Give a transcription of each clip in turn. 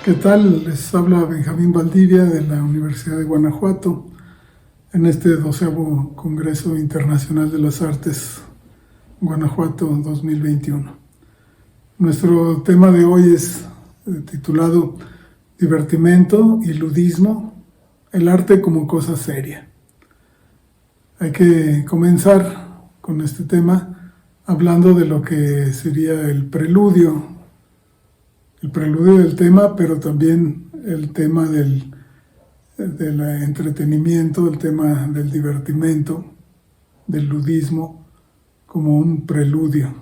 ¿Qué tal? Les habla Benjamín Valdivia de la Universidad de Guanajuato en este 12º Congreso Internacional de las Artes Guanajuato 2021. Nuestro tema de hoy es titulado Divertimento y ludismo, el arte como cosa seria. Hay que comenzar con este tema hablando de lo que sería el preludio del tema, pero también el tema del entretenimiento, el tema del divertimento, del ludismo, como un preludio,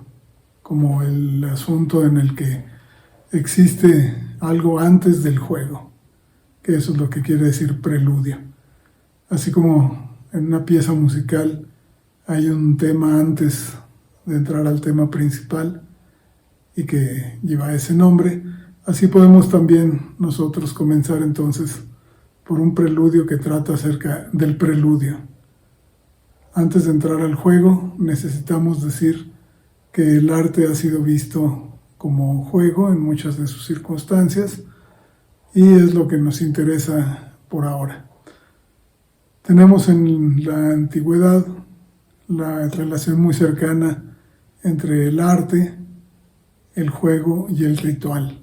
como el asunto en el que existe algo antes del juego, que eso es lo que quiere decir preludio. Así como en una pieza musical hay un tema antes de entrar al tema principal y que lleva ese nombre, así podemos también nosotros comenzar entonces por un preludio que trata acerca del preludio. Antes de entrar al juego, necesitamos decir que el arte ha sido visto como juego en muchas de sus circunstancias y es lo que nos interesa por ahora. Tenemos en la antigüedad la relación muy cercana entre el arte, el juego y el ritual.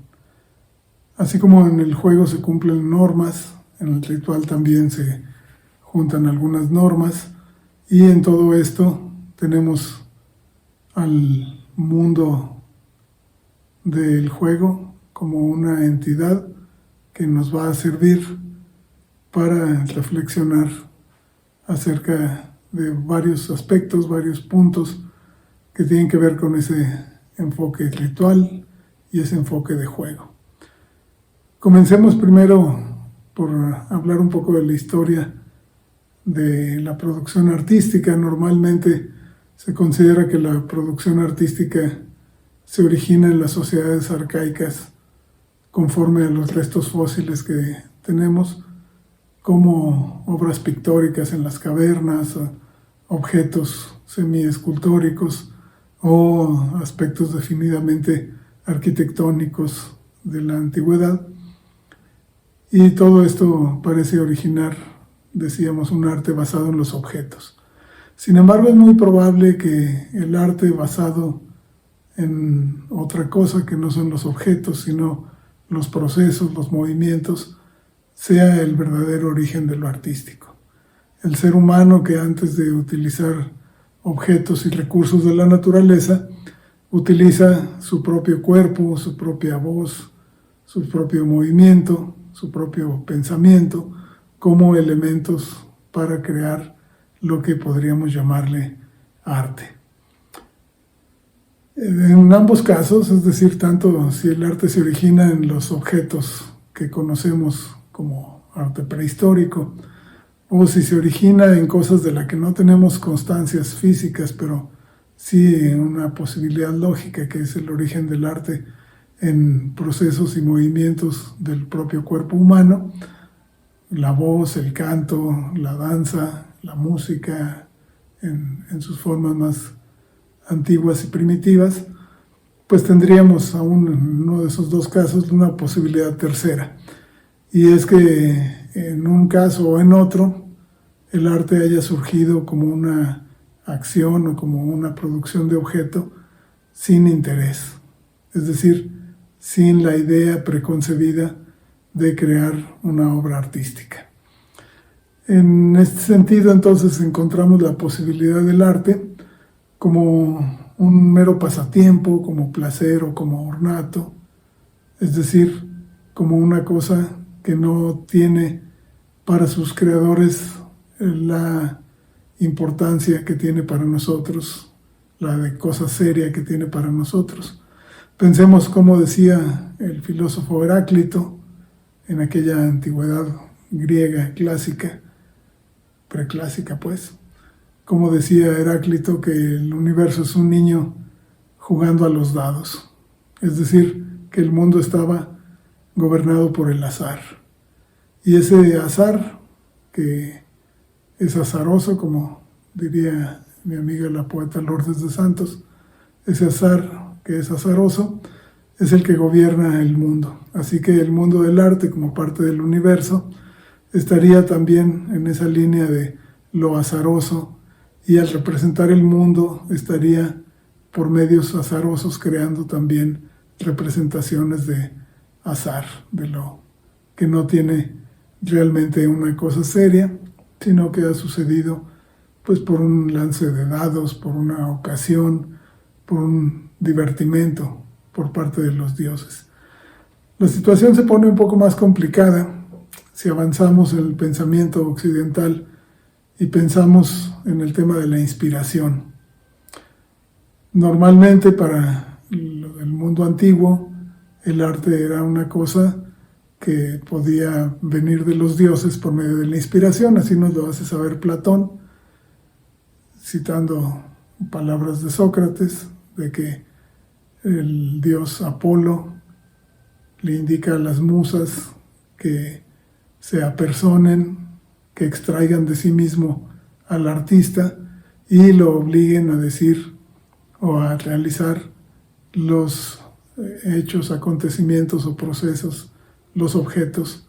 Así como en el juego se cumplen normas, en el ritual también se juntan algunas normas, y en todo esto tenemos al mundo del juego como una entidad que nos va a servir para reflexionar acerca de varios aspectos, varios puntos que tienen que ver con ese enfoque ritual y ese enfoque de juego. Comencemos primero por hablar un poco de la historia de la producción artística. Normalmente se considera que la producción artística se origina en las sociedades arcaicas conforme a los restos fósiles que tenemos, como obras pictóricas en las cavernas, objetos semiescultóricos o aspectos definidamente arquitectónicos de la antigüedad. Y todo esto parece originar, decíamos, un arte basado en los objetos. Sin embargo, es muy probable que el arte basado en otra cosa que no son los objetos, sino los procesos, los movimientos, sea el verdadero origen de lo artístico. El ser humano, que antes de utilizar objetos y recursos de la naturaleza, utiliza su propio cuerpo, su propia voz, su propio movimiento, su propio pensamiento como elementos para crear lo que podríamos llamarle arte. En ambos casos, es decir, tanto si el arte se origina en los objetos que conocemos como arte prehistórico, o si se origina en cosas de las que no tenemos constancias físicas, pero sí una posibilidad lógica, que es el origen del arte en procesos y movimientos del propio cuerpo humano, la voz, el canto, la danza, la música, en sus formas más antiguas y primitivas, pues tendríamos aún en uno de esos dos casos una posibilidad tercera, y es que en un caso o en otro el arte haya surgido como una acción o como una producción de objeto sin interés, es decir, sin la idea preconcebida de crear una obra artística. En este sentido, entonces, encontramos la posibilidad del arte como un mero pasatiempo, como placer o como ornato, es decir, como una cosa que no tiene para sus creadores la importancia que tiene para nosotros, la de cosa seria que tiene para nosotros. Pensemos cómo decía el filósofo Heráclito en aquella antigüedad griega clásica, preclásica pues, como decía Heráclito que el universo es un niño jugando a los dados, es decir, que el mundo estaba gobernado por el azar. Y ese azar, que es azaroso, como diría mi amiga la poeta Lourdes de Santos, ese azar que es azaroso, es el que gobierna el mundo. Así que el mundo del arte, como parte del universo, estaría también en esa línea de lo azaroso, y al representar el mundo estaría por medios azarosos creando también representaciones de azar, de lo que no tiene realmente una cosa seria, sino que ha sucedido pues por un lance de dados, por una ocasión, por un divertimento por parte de los dioses. La situación se pone un poco más complicada si avanzamos en el pensamiento occidental y pensamos en el tema de la inspiración. Normalmente para el mundo antiguo el arte era una cosa que podía venir de los dioses por medio de la inspiración, así nos lo hace saber Platón, citando palabras de Sócrates, de que el dios Apolo le indica a las musas que se apersonen, que extraigan de sí mismo al artista y lo obliguen a decir o a realizar los hechos, acontecimientos o procesos, los objetos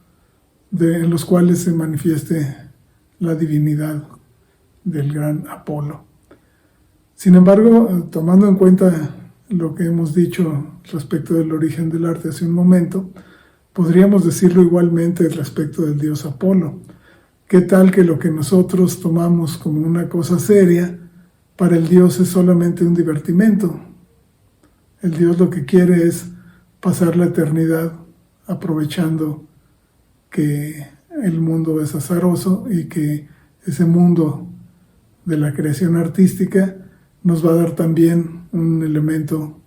en los cuales se manifieste la divinidad del gran Apolo. Sin embargo, tomando en cuenta lo que hemos dicho respecto del origen del arte hace un momento, podríamos decirlo igualmente respecto del dios Apolo. ¿Qué tal que lo que nosotros tomamos como una cosa seria, para el dios es solamente un divertimento? El dios lo que quiere es pasar la eternidad aprovechando que el mundo es azaroso y que ese mundo de la creación artística nos va a dar también un elemento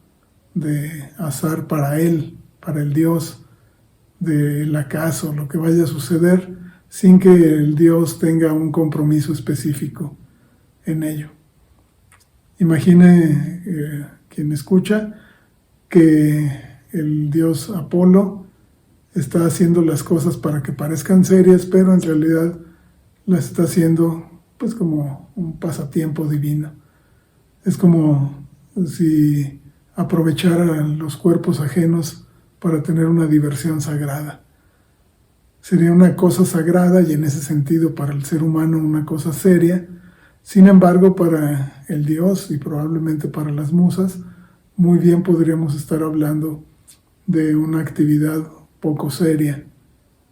de azar para él, para el dios, del acaso, lo que vaya a suceder, sin que el dios tenga un compromiso específico en ello. Imagine quien escucha que el dios Apolo está haciendo las cosas para que parezcan serias, pero en realidad las está haciendo pues como un pasatiempo divino. Es como si aprovechara los cuerpos ajenos para tener una diversión sagrada. Sería una cosa sagrada y en ese sentido para el ser humano una cosa seria. Sin embargo, para el dios y probablemente para las musas, muy bien podríamos estar hablando de una actividad poco seria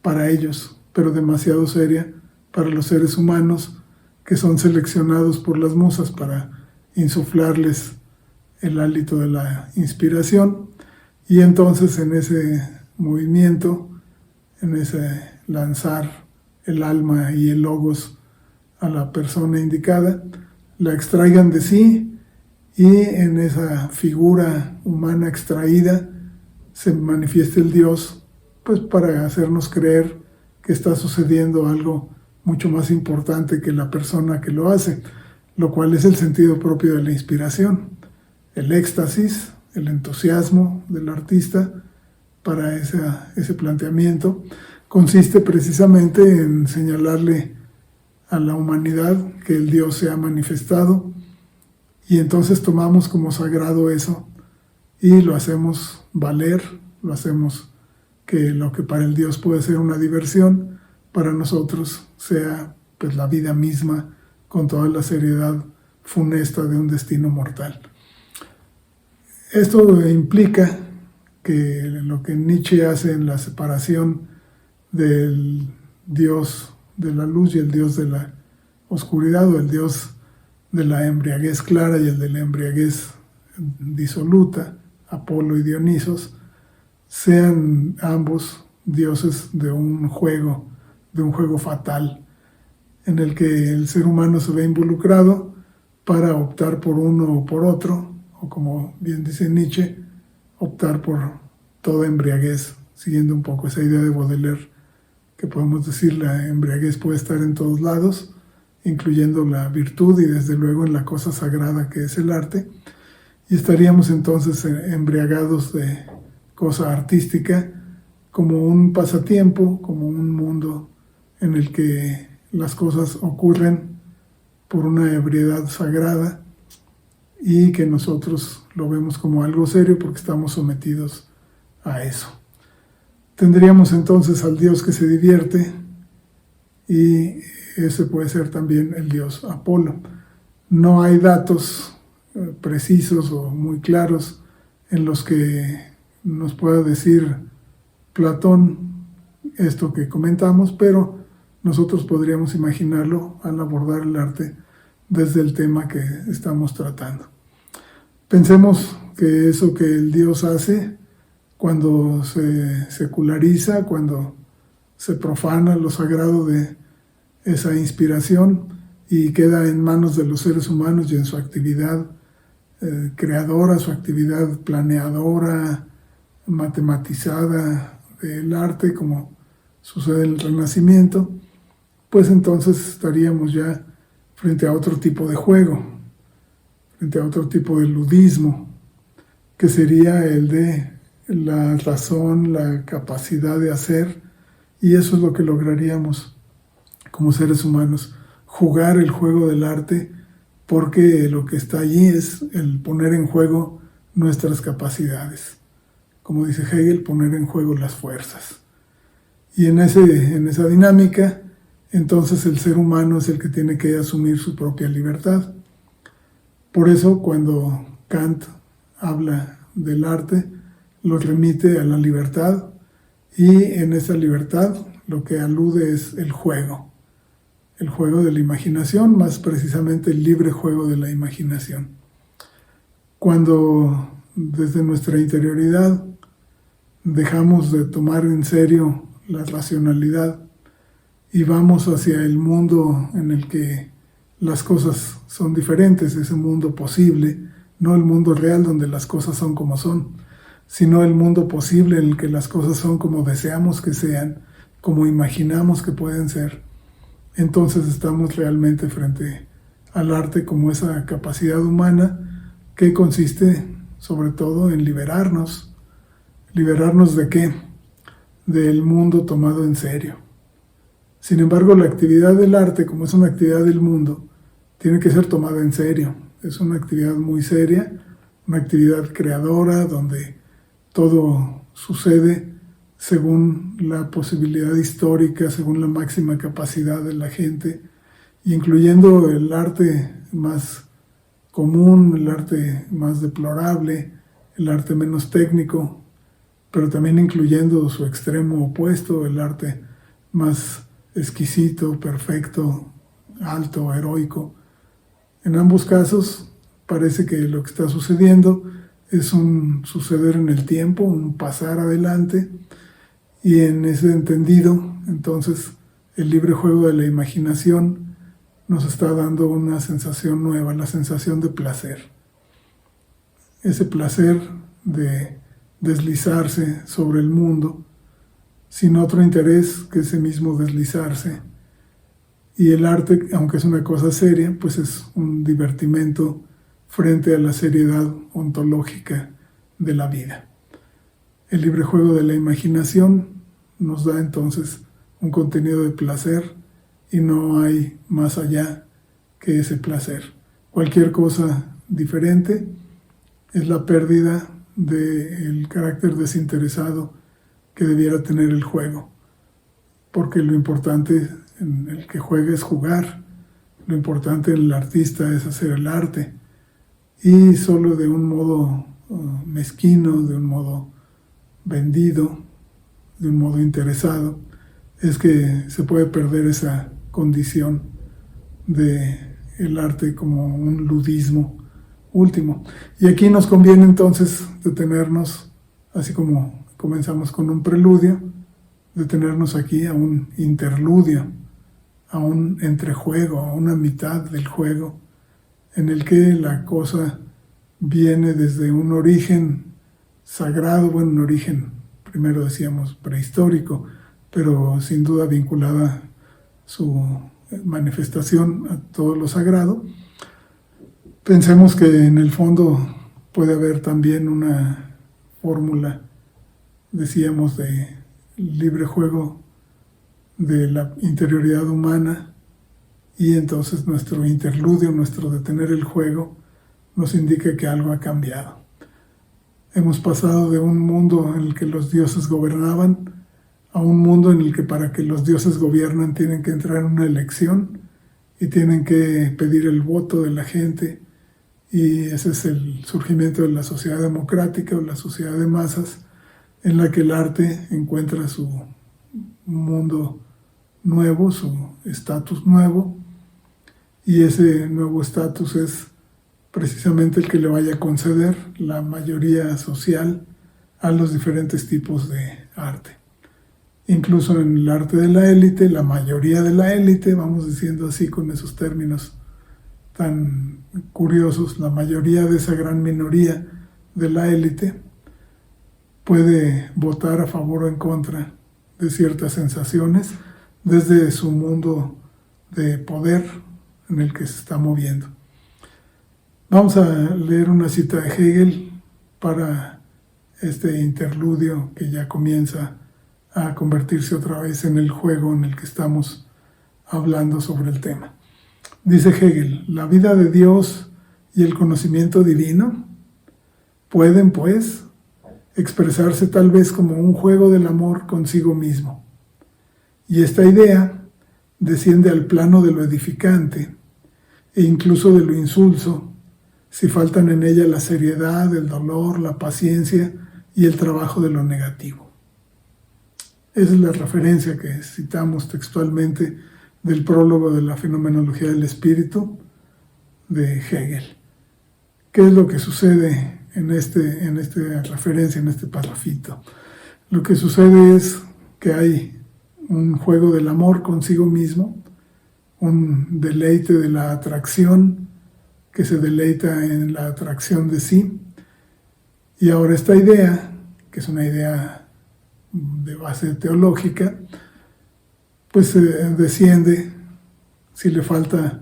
para ellos, pero demasiado seria para los seres humanos que son seleccionados por las musas para insuflarles el hálito de la inspiración, y entonces en ese movimiento, en ese lanzar el alma y el logos a la persona indicada, la extraigan de sí, y en esa figura humana extraída se manifiesta el Dios, pues para hacernos creer que está sucediendo algo mucho más importante que la persona que lo hace, lo cual es el sentido propio de la inspiración, el éxtasis, el entusiasmo del artista para ese planteamiento consiste precisamente en señalarle a la humanidad que el Dios se ha manifestado, y entonces tomamos como sagrado eso y lo hacemos valer, lo hacemos que lo que para el Dios puede ser una diversión, para nosotros sea pues la vida misma con toda la seriedad funesta de un destino mortal. Esto implica que lo que Nietzsche hace en la separación del Dios de la luz y el Dios de la oscuridad, o el Dios de la embriaguez clara y el de la embriaguez disoluta, Apolo y Dionisos, sean ambos dioses de un juego fatal, en el que el ser humano se ve involucrado para optar por uno o por otro, o como bien dice Nietzsche, optar por toda embriaguez, siguiendo un poco esa idea de Baudelaire, que podemos decir la embriaguez puede estar en todos lados, incluyendo la virtud y desde luego en la cosa sagrada que es el arte, y estaríamos entonces embriagados de cosa artística como un pasatiempo, como un mundo en el que las cosas ocurren por una ebriedad sagrada y que nosotros lo vemos como algo serio porque estamos sometidos a eso. Tendríamos entonces al Dios que se divierte, y ese puede ser también el Dios Apolo. No hay datos precisos o muy claros en los que nos pueda decir Platón esto que comentamos, pero nosotros podríamos imaginarlo al abordar el arte desde el tema que estamos tratando. Pensemos que eso que el Dios hace cuando se seculariza, cuando se profana lo sagrado de esa inspiración y queda en manos de los seres humanos y en su actividad creadora, su actividad planeadora, matematizada del arte, como sucede en el Renacimiento, pues entonces estaríamos ya frente a otro tipo de juego, frente a otro tipo de ludismo, que sería el de la razón, la capacidad de hacer, y eso es lo que lograríamos como seres humanos, jugar el juego del arte, porque lo que está allí es el poner en juego nuestras capacidades. Como dice Hegel, poner en juego las fuerzas. Y en esa dinámica, entonces el ser humano es el que tiene que asumir su propia libertad. Por eso, cuando Kant habla del arte, lo remite a la libertad, y en esa libertad lo que alude es el juego de la imaginación, más precisamente el libre juego de la imaginación. Cuando desde nuestra interioridad dejamos de tomar en serio la racionalidad y vamos hacia el mundo en el que las cosas son diferentes, ese mundo posible, no el mundo real donde las cosas son como son, sino el mundo posible en el que las cosas son como deseamos que sean, como imaginamos que pueden ser. Entonces estamos realmente frente al arte como esa capacidad humana que consiste sobre todo en liberarnos. ¿Liberarnos de qué? Del mundo tomado en serio. Sin embargo, la actividad del arte, como es una actividad del mundo, tiene que ser tomada en serio. Es una actividad muy seria, una actividad creadora donde todo sucede según la posibilidad histórica, según la máxima capacidad de la gente, incluyendo el arte más común, el arte más deplorable, el arte menos técnico, pero también incluyendo su extremo opuesto, el arte más exquisito, perfecto, alto, heroico. En ambos casos parece que lo que está sucediendo es un suceder en el tiempo, un pasar adelante, y en ese entendido, entonces, el libre juego de la imaginación nos está dando una sensación nueva, la sensación de placer. Ese placer de deslizarse sobre el mundo sin otro interés que ese mismo deslizarse. Y el arte, aunque es una cosa seria, pues es un divertimento frente a la seriedad ontológica de la vida. El libre juego de la imaginación nos da entonces un contenido de placer, y no hay más allá que ese placer. Cualquier cosa diferente es la pérdida del carácter desinteresado que debiera tener el juego, porque lo importante en el que juega es jugar, lo importante en el artista es hacer el arte, y solo de un modo mezquino, de un modo vendido, de un modo interesado, es que se puede perder esa condición de el arte como un ludismo último. Y aquí nos conviene entonces detenernos, así como comenzamos con un preludio, detenernos aquí a un interludio, a un entrejuego, a una mitad del juego, en el que la cosa viene desde un origen sagrado, bueno, un origen, primero decíamos, prehistórico, pero sin duda vinculada su manifestación a todo lo sagrado. Pensemos que en el fondo puede haber también una fórmula, decíamos, de libre juego de la interioridad humana, y entonces nuestro interludio, nuestro detener el juego, nos indica que algo ha cambiado. Hemos pasado de un mundo en el que los dioses gobernaban a un mundo en el que para que los dioses gobiernen tienen que entrar en una elección y tienen que pedir el voto de la gente, y ese es el surgimiento de la sociedad democrática o la sociedad de masas, en la que el arte encuentra su mundo nuevo, su estatus nuevo, y ese nuevo estatus es precisamente el que le vaya a conceder la mayoría social a los diferentes tipos de arte. Incluso en el arte de la élite, la mayoría de la élite, vamos diciendo así con esos términos tan curiosos, la mayoría de esa gran minoría de la élite puede votar a favor o en contra de ciertas sensaciones desde su mundo de poder en el que se está moviendo. Vamos a leer una cita de Hegel para este interludio que ya comienza a convertirse otra vez en el juego en el que estamos hablando sobre el tema. Dice Hegel: la vida de Dios y el conocimiento divino pueden, pues, expresarse tal vez como un juego del amor consigo mismo. Y esta idea desciende al plano de lo edificante e incluso de lo insulso, si faltan en ella la seriedad, el dolor, la paciencia y el trabajo de lo negativo. Esa es la referencia que citamos textualmente del prólogo de la fenomenología del espíritu de Hegel. ¿Qué es lo que sucede en esta referencia, en este parrafito? Lo que sucede es que hay un juego del amor consigo mismo, un deleite de la atracción que se deleita en la atracción de sí. Y ahora esta idea, que es una idea de base teológica, pues desciende, si le falta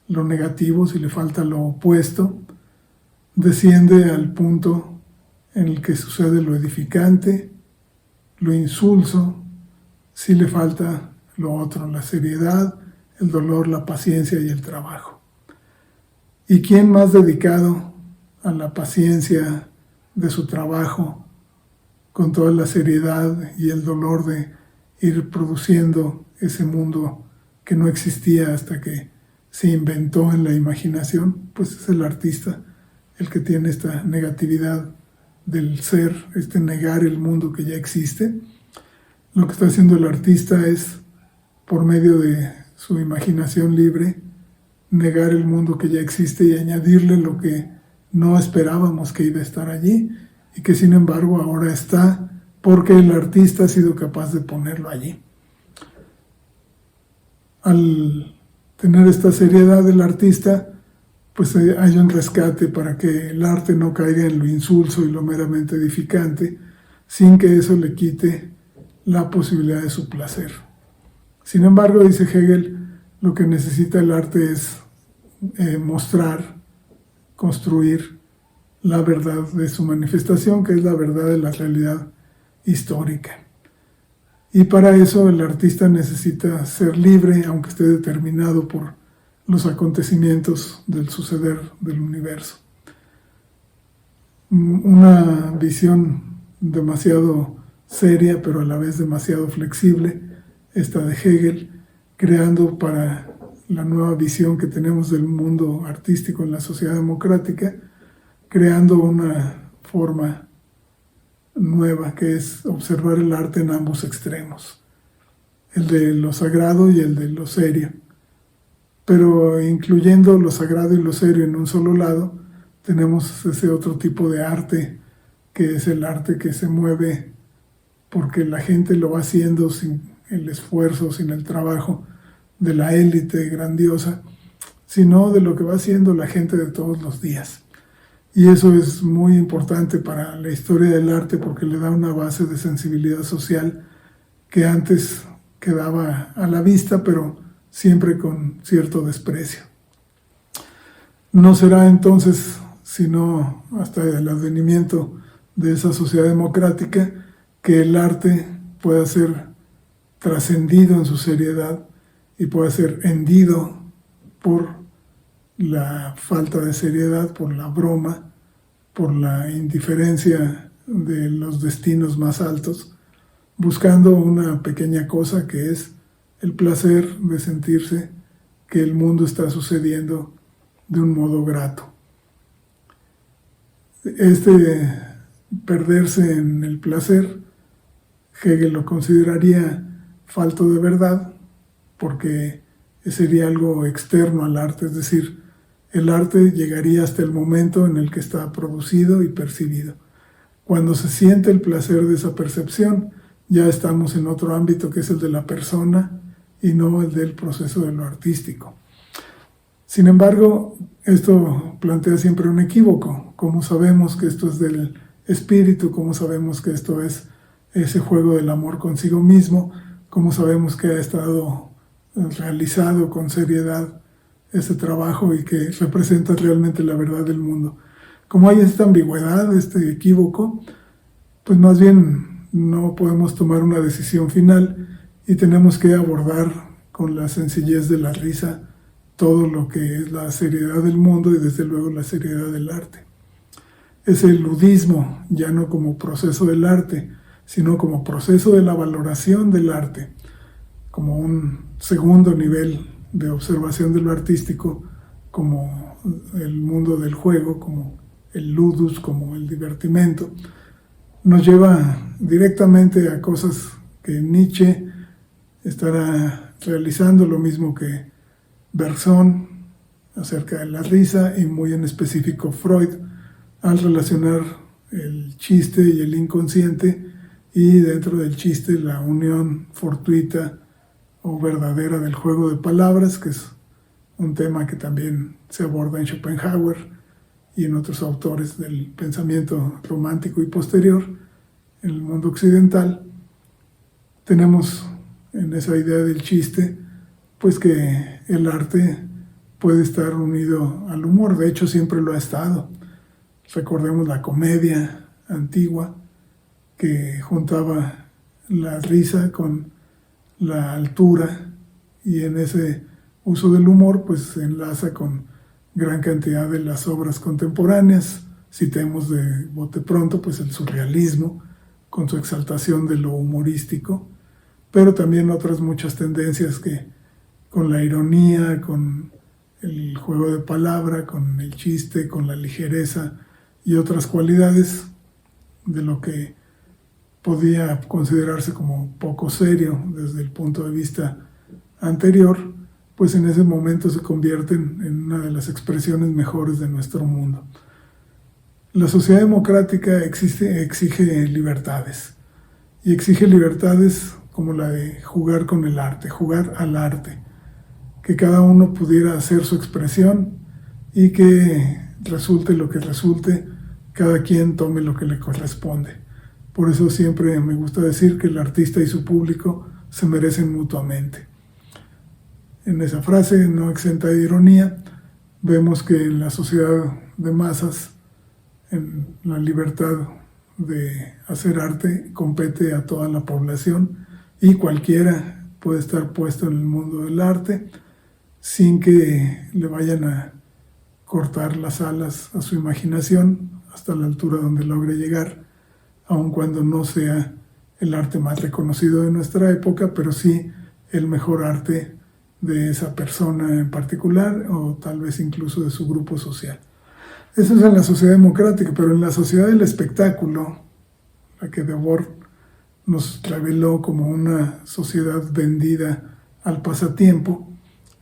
lo negativo, si le falta lo opuesto, desciende al punto en el que sucede lo edificante, lo insulso, si le falta lo otro, la seriedad, el dolor, la paciencia y el trabajo. ¿Y quién más dedicado a la paciencia de su trabajo, con toda la seriedad y el dolor de ir produciendo ese mundo que no existía hasta que se inventó en la imaginación? Pues es el artista el que tiene esta negatividad del ser, este negar el mundo que ya existe. Lo que está haciendo el artista es, por medio de su imaginación libre, negar el mundo que ya existe y añadirle lo que no esperábamos que iba a estar allí y que sin embargo ahora está porque el artista ha sido capaz de ponerlo allí. Al tener esta seriedad del artista, pues hay un rescate para que el arte no caiga en lo insulso y lo meramente edificante, sin que eso le quite la posibilidad de su placer. Sin embargo, dice Hegel, lo que necesita el arte es mostrar, construir la verdad de su manifestación, que es la verdad de la realidad histórica. Y para eso el artista necesita ser libre, aunque esté determinado por los acontecimientos del suceder del universo. Una visión demasiado seria, pero a la vez demasiado flexible, esta de Hegel, creando para la nueva visión que tenemos del mundo artístico en la sociedad democrática, creando una forma nueva que es observar el arte en ambos extremos, el de lo sagrado y el de lo serio. Pero incluyendo lo sagrado y lo serio en un solo lado, tenemos ese otro tipo de arte, que es el arte que se mueve porque la gente lo va haciendo sin el esfuerzo, sin el trabajo de la élite grandiosa, sino de lo que va haciendo la gente de todos los días. Y eso es muy importante para la historia del arte porque le da una base de sensibilidad social que antes quedaba a la vista, pero siempre con cierto desprecio. No será entonces, sino hasta el advenimiento de esa sociedad democrática, que el arte pueda ser trascendido en su seriedad y pueda ser hendido por la falta de seriedad, por la broma, por la indiferencia de los destinos más altos, buscando una pequeña cosa que es el placer de sentirse que el mundo está sucediendo de un modo grato. Perderse en el placer, Hegel lo consideraría falto de verdad, porque sería algo externo al arte, es decir, el arte llegaría hasta el momento en el que está producido y percibido. Cuando se siente el placer de esa percepción, ya estamos en otro ámbito que es el de la persona y no el del proceso de lo artístico. Sin embargo, esto plantea siempre un equívoco. ¿Cómo sabemos que esto es del espíritu? ¿Cómo sabemos que esto es ese juego del amor consigo mismo? ¿Cómo sabemos que ha estado realizado con seriedad ese trabajo y que representa realmente la verdad del mundo? Como hay esta ambigüedad, este equívoco, pues más bien no podemos tomar una decisión final y tenemos que abordar con la sencillez de la risa todo lo que es la seriedad del mundo y desde luego la seriedad del arte. Ese ludismo, ya no como proceso del arte, sino como proceso de la valoración del arte, como un segundo nivel de observación de lo artístico, como el mundo del juego, como el ludus, como el divertimento, nos lleva directamente a cosas que Nietzsche estará realizando, lo mismo que Bergson acerca de la risa y muy en específico Freud al relacionar el chiste y el inconsciente y dentro del chiste la unión fortuita o verdadera del juego de palabras, que es un tema que también se aborda en Schopenhauer y en otros autores del pensamiento romántico y posterior en el mundo occidental. Tenemos en esa idea del chiste pues que el arte puede estar unido al humor, de hecho siempre lo ha estado. Recordemos la comedia antigua que juntaba la risa con la altura y en ese uso del humor pues se enlaza con gran cantidad de las obras contemporáneas. Citemos de bote pronto pues el surrealismo con su exaltación de lo humorístico, pero también otras muchas tendencias que con la ironía, con el juego de palabra, con el chiste, con la ligereza y otras cualidades de lo que podía considerarse como poco serio desde el punto de vista anterior, pues en ese momento se convierten en una de las expresiones mejores de nuestro mundo. La sociedad democrática exige libertades, y exige libertades como la de jugar con el arte, jugar al arte, que cada uno pudiera hacer su expresión y que resulte lo que resulte, cada quien tome lo que le corresponde. Por eso siempre me gusta decir que el artista y su público se merecen mutuamente. En esa frase, no exenta de ironía, vemos que en la sociedad de masas, en la libertad de hacer arte compete a toda la población y cualquiera puede estar puesto en el mundo del arte sin que le vayan a cortar las alas a su imaginación hasta la altura donde logre llegar, aun cuando no sea el arte más reconocido de nuestra época, pero sí el mejor arte de esa persona en particular o tal vez incluso de su grupo social. Eso es en la sociedad democrática, pero en la sociedad del espectáculo, la que Debord nos reveló como una sociedad vendida al pasatiempo,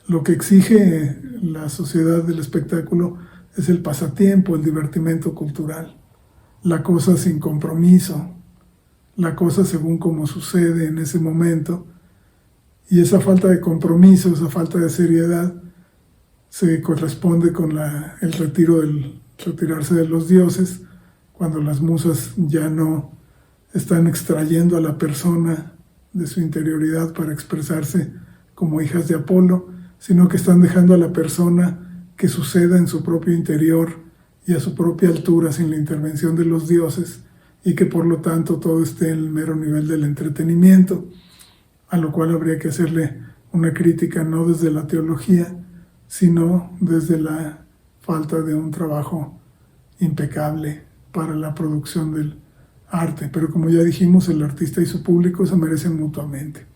lo que exige la sociedad del espectáculo es el pasatiempo, el divertimento cultural, la cosa sin compromiso, la cosa según como sucede en ese momento, y esa falta de compromiso, esa falta de seriedad, se corresponde con el retirarse de los dioses, cuando las musas ya no están extrayendo a la persona de su interioridad para expresarse como hijas de Apolo, sino que están dejando a la persona que suceda en su propio interior y a su propia altura sin la intervención de los dioses, y que por lo tanto todo esté en el mero nivel del entretenimiento, a lo cual habría que hacerle una crítica no desde la teología, sino desde la falta de un trabajo impecable para la producción del arte, pero como ya dijimos, el artista y su público se merecen mutuamente.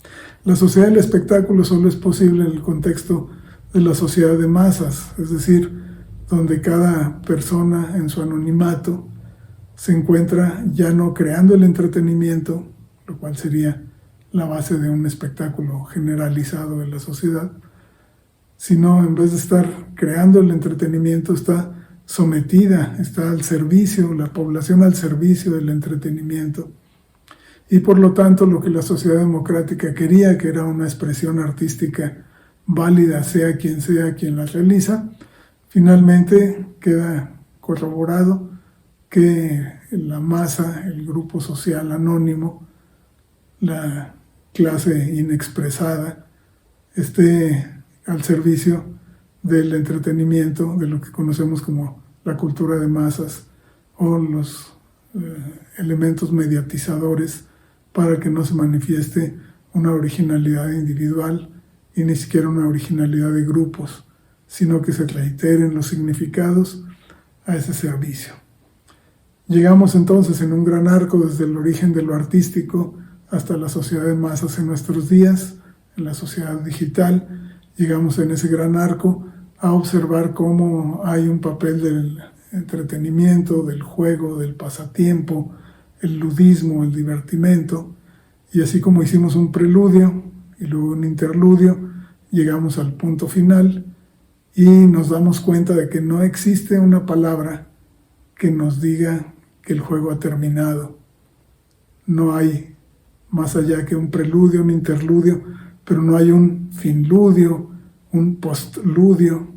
La sociedad del espectáculo solo es posible en el contexto de la sociedad de masas, es decir, donde cada persona en su anonimato se encuentra ya no creando el entretenimiento, lo cual sería la base de un espectáculo generalizado de la sociedad, sino en vez de estar creando el entretenimiento, está sometida, está al servicio, la población al servicio del entretenimiento. Y por lo tanto, lo que la sociedad democrática quería, que era una expresión artística válida, sea quien la realiza, finalmente queda corroborado que la masa, el grupo social anónimo, la clase inexpresada, esté al servicio del entretenimiento, de lo que conocemos como la cultura de masas o los elementos mediatizadores, para que no se manifieste una originalidad individual y ni siquiera una originalidad de grupos, sino que se reiteren los significados a ese servicio. Llegamos entonces en un gran arco desde el origen de lo artístico hasta la sociedad de masas en nuestros días, en la sociedad digital. Llegamos en ese gran arco a observar cómo hay un papel del entretenimiento, del juego, del pasatiempo, el ludismo, el divertimento, y así como hicimos un preludio y luego un interludio, llegamos al punto final y nos damos cuenta de que no existe una palabra que nos diga que el juego ha terminado. No hay más allá que un preludio, un interludio, pero no hay un finludio, un postludio,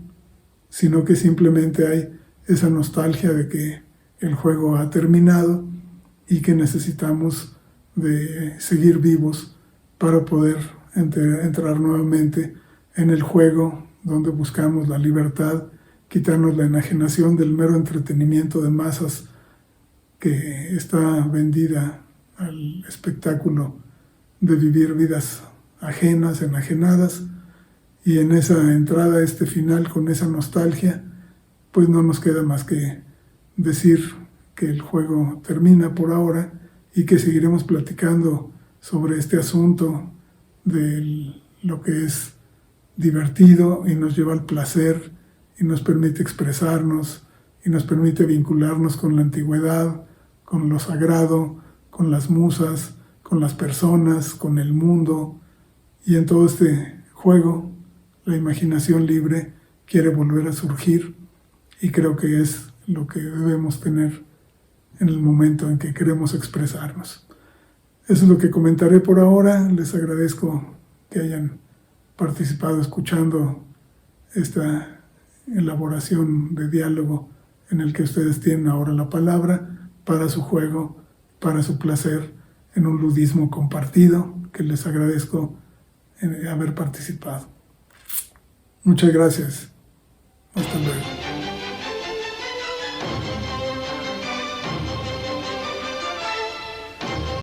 sino que simplemente hay esa nostalgia de que el juego ha terminado y que necesitamos de seguir vivos para poder entrar nuevamente en el juego donde buscamos la libertad, quitarnos la enajenación del mero entretenimiento de masas que está vendida al espectáculo de vivir vidas ajenas, enajenadas, y en esa entrada a este final con esa nostalgia, pues no nos queda más que decir que el juego termina por ahora y que seguiremos platicando sobre este asunto de lo que es divertido y nos lleva al placer y nos permite expresarnos y nos permite vincularnos con la antigüedad, con lo sagrado, con las musas, con las personas, con el mundo. Y en todo este juego, la imaginación libre quiere volver a surgir y creo que es lo que debemos tener en el momento en que queremos expresarnos. Eso es lo que comentaré por ahora. Les agradezco que hayan participado escuchando esta elaboración de diálogo en el que ustedes tienen ahora la palabra para su juego, para su placer, en un ludismo compartido, que les agradezco haber participado. Muchas gracias. Hasta luego.